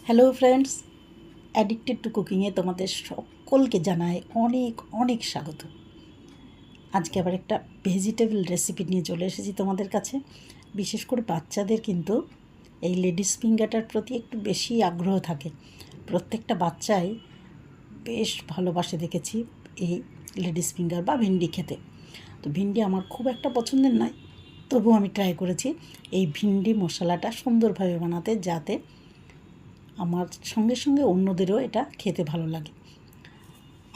Hello friends, addicted to কুকিংয়ে তোমাদের সকলকে জানাই অনেক অনেক স্বাগত। আজকে আবার একটা ভেজিটেবল রেসিপি নিয়ে চলে এসেছি তোমাদের কাছে। বিশেষ করে বাচ্চাদের কিন্তু এই লেডিস ফিঙ্গারটার প্রতি একটু বেশি আগ্রহ থাকে। প্রত্যেকটা বাচ্চাই বেশ ভালোবাসে দেখেছি এই লেডিস ফিঙ্গার বা ভিন্ডি খেতে। তো ভিন্ডি আমার খুব একটা পছন্দের নয়, তবুও আমি ট্রাই করেছি এই ভিন্ডি মশলাটা সুন্দরভাবে বানাতে, যাতে আমার সঙ্গে সঙ্গে অন্যদেরও এটা খেতে ভালো লাগে।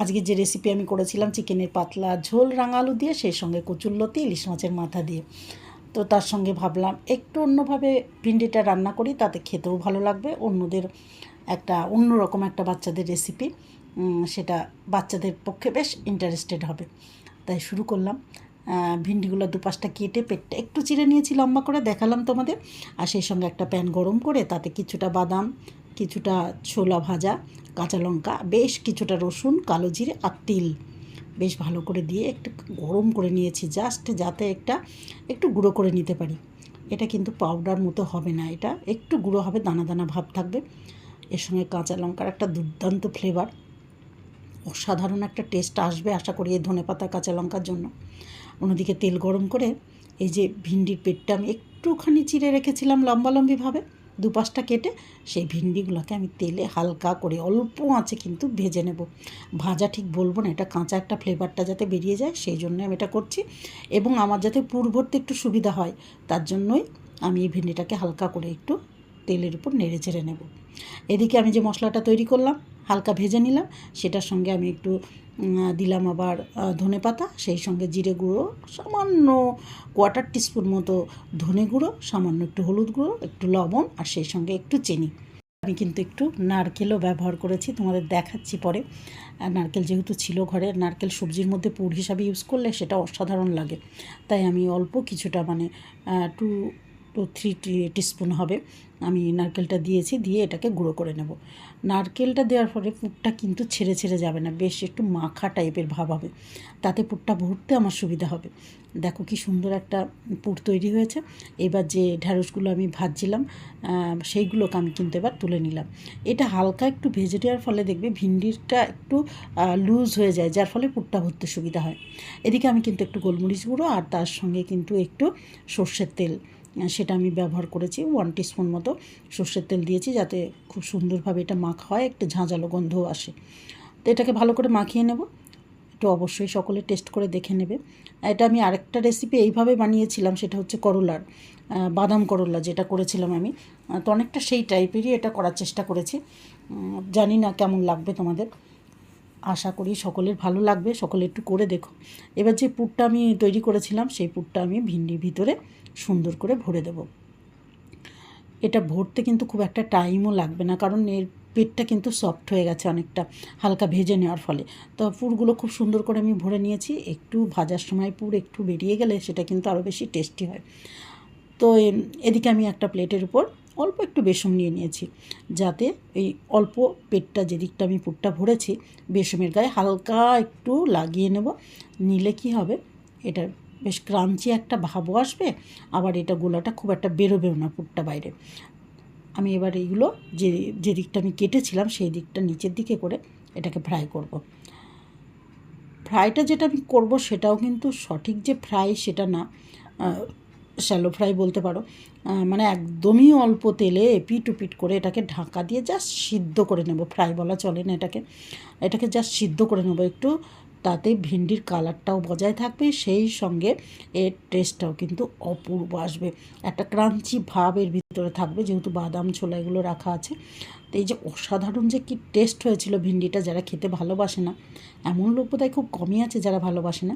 আজকে যে রেসিপি আমি করেছিলাম চিকেনের পাতলা ঝোল রাঙা আলু দিয়ে, সেই সঙ্গে কচুরলতি ইলিশ মাছের মাথা দিয়ে। তো তার সঙ্গে ভাবলাম একটু অন্যভাবে ভিন্ডিটা রান্না করি, তাতে খেতেও ভালো লাগবে, অন্যদের একটা অন্যরকম একটা বাচ্চাদের রেসিপি, সেটা বাচ্চাদের পক্ষে বেশ ইন্টারেস্টেড হবে। তাই শুরু করলাম। ভিন্ডিগুলো দুপাশটা কেটে পেটটা একটু চিড়ে নিয়েছি লম্বা করে, দেখালাম তোমাদের। আর সেই সঙ্গে একটা প্যান গরম করে তাতে কিছুটা বাদাম, কিছুটা ছোলা ভাজা, কাঁচা লঙ্কা, বেশ কিছুটা রসুন, কালো জিরে আর তিল বেশ ভালো করে দিয়ে একটু গরম করে নিয়েছি, জাস্ট যাতে একটু গুঁড়ো করে নিতে পারি। এটা কিন্তু পাউডার মতো হবে না, এটা একটু গুঁড়ো হবে, দানা দানা ভাব থাকবে। এর সঙ্গে কাঁচা লঙ্কার একটা দুর্দান্ত ফ্লেভার, অসাধারণ একটা টেস্ট আসবে আশা করি এই ধনেপাতা কাঁচা লঙ্কার জন্য। অন্যদিকে তেল গরম করে এই যে ভিন্ডির পেটটা আমি একটুখানি চিড়ে রেখেছিলাম লম্বালম্বিভাবে, দুপাশটা কেটে, সেই ভিন্ডিগুলোকে আমি তেলে হালকা করে অল্প আঁচে কিন্তু ভেজে নেব। ভাজা ঠিক বলবো না, এটা কাঁচা একটা ফ্লেভারটা যাতে বেরিয়ে যায় সেই জন্য আমি এটা করছি, এবং আমার যাতে পুর ভরতে একটু সুবিধা হয় তার জন্যই আমি এই ভিন্ডিটাকে হালকা করে একটু তেলের উপর নেড়ে চেড়ে নেব। এদিকে আমি যে মশলাটা তৈরি করলাম, হালকা ভেজে নিলাম, সেটার সঙ্গে আমি একটু দিলাম আবার ধনেপাতা, সেই সঙ্গে জিরে গুঁড়ো সামান্য কোয়ার্টার টিস্পুন মতো, ধনে গুঁড়ো সামান্য, একটু হলুদ গুঁড়ো, একটু লবণ, আর সেই সঙ্গে একটু চিনি। আমি কিন্তু একটু নারকেলও ব্যবহার করেছি, তোমাদের দেখাচ্ছি পরে। নারকেল যেহেতু ছিল ঘরে, নারকেল সবজির মধ্যে পুর হিসাবে ইউজ করলে সেটা অসাধারণ লাগে, তাই আমি অল্প কিছুটা মানে 2-3 টিস্পুন হবে আমি নারকেলটা দিয়েছি, দিয়ে এটাকে গুঁড়ো করে নেব। নারকেলটা দেওয়ার পরে পুরটা কিন্তু ছেড়ে ছেড়ে যাবে না, বেশ একটু মাখা টাইপের ভাব হবে, তাতে পুরটা ভরতে আমার সুবিধা হবে। দেখো কি সুন্দর একটা পুর তৈরি হয়েছে। এবার যে ঢ্যাঁড়সগুলো আমি ভাজছিলাম সেইগুলোকে আমি কিন্তু এবার তুলে নিলাম। এটা হালকা একটু ভেজে দেওয়ার ফলে দেখবে ভিন্ডিটা একটু লুজ হয়ে যায়, যার ফলে পুরটা ভরতে সুবিধা হয়। এদিকে আমি কিন্তু একটু গোলমরিচ গুঁড়ো আর তার সঙ্গে কিন্তু একটু সর্ষের তেল, সেটা আমি ব্যবহার করেছি 1 টিস্পুন মতো সর্ষের তেল দিয়েছি, যাতে খুব সুন্দরভাবে এটা মাখা হয়, একটু ঝাঁঝালো গন্ধও আসে। তো এটাকে ভালো করে মাখিয়ে নেব। একটু অবশ্যই সকলে টেস্ট করে দেখে নেবে। এটা আমি আরেকটা রেসিপি এইভাবে বানিয়েছিলাম, সেটা হচ্ছে করলার বাদাম করলা, যেটা করেছিলাম আমি, তো অনেকটা সেই টাইপেরই এটা করার চেষ্টা করেছি। জানি না কেমন লাগবে তোমাদের, আশা করি সকলের ভালো লাগবে, সকলে একটু করে দেখো। এবার যে পুরটা আমি তৈরি করেছিলাম সেই পুরটা আমি ভিন্ডির ভিতরে সুন্দর করে ভরে দেব। এটা ভরতে কিন্তু খুব একটা টাইমও লাগবে না, কারণ এর পেটটা কিন্তু সফট হয়ে গেছে অনেকটা হালকা ভেজে নেওয়ার ফলে। তো পুরগুলো খুব সুন্দর করে আমি ভরে নিয়েছি। একটু ভাজার সময় পুর একটু বেরিয়ে গেলে সেটা কিন্তু আরও বেশি টেস্টি হয়। তো এদিকে আমি একটা প্লেটের উপর অল্প একটু বেসন নিয়ে নিয়েছি, যাতে এই অল্প পেটটা যেদিকটা আমি পুরটা ভরেছি বেসনের গায়ে হালকা একটু লাগিয়ে নেব। নিলে কি হবে, এটা বেশ ক্রাঞ্চি একটা ভাবও আসবে, আবার এটা গোলাটা খুব একটা বেরোবেও না পুরটা বাইরে। আমি এবার এইগুলো যে দিকটা আমি কেটেছিলাম সেই দিকটা নিচের দিকে করে এটাকে ফ্রাই করব। ফ্রাইটা যেটা আমি করব সেটাও কিন্তু সঠিক যে ফ্রাই সেটা না, শ্যালো ফ্রাই বলতে পারো। মানে একদমই অল্প তেলে এপিট ওপিট করে এটাকে ঢাকা দিয়ে জাস্ট সিদ্ধ করে নেব, ফ্রাই বলা চলে না এটাকে জাস্ট সিদ্ধ করে নেব একটু, তাতে ভিন্ডির কালারটাও বজায় থাকবে, সেই সঙ্গে এর টেস্টটাও কিন্তু অপূর্ব আসবে, একটা ক্রাঞ্চি ভাব এর ভিতরে থাকবে, যেহেতু বাদাম ছোলা এগুলো রাখা আছে। তো এই যে অসাধারণ যে কী টেস্ট হয়েছিল ভিন্ডিটা, যারা খেতে ভালোবাসে না, এমন লোক বোধহয় খুব কমই আছে যারা ভালোবাসে না,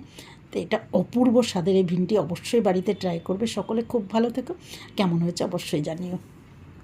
তো এটা অপূর্ব স্বাদের এই ভিন্ডি অবশ্যই বাড়িতে ট্রাই করবে সকলে। খুব ভালো থেকো, কেমন হয়েছে অবশ্যই জানিও।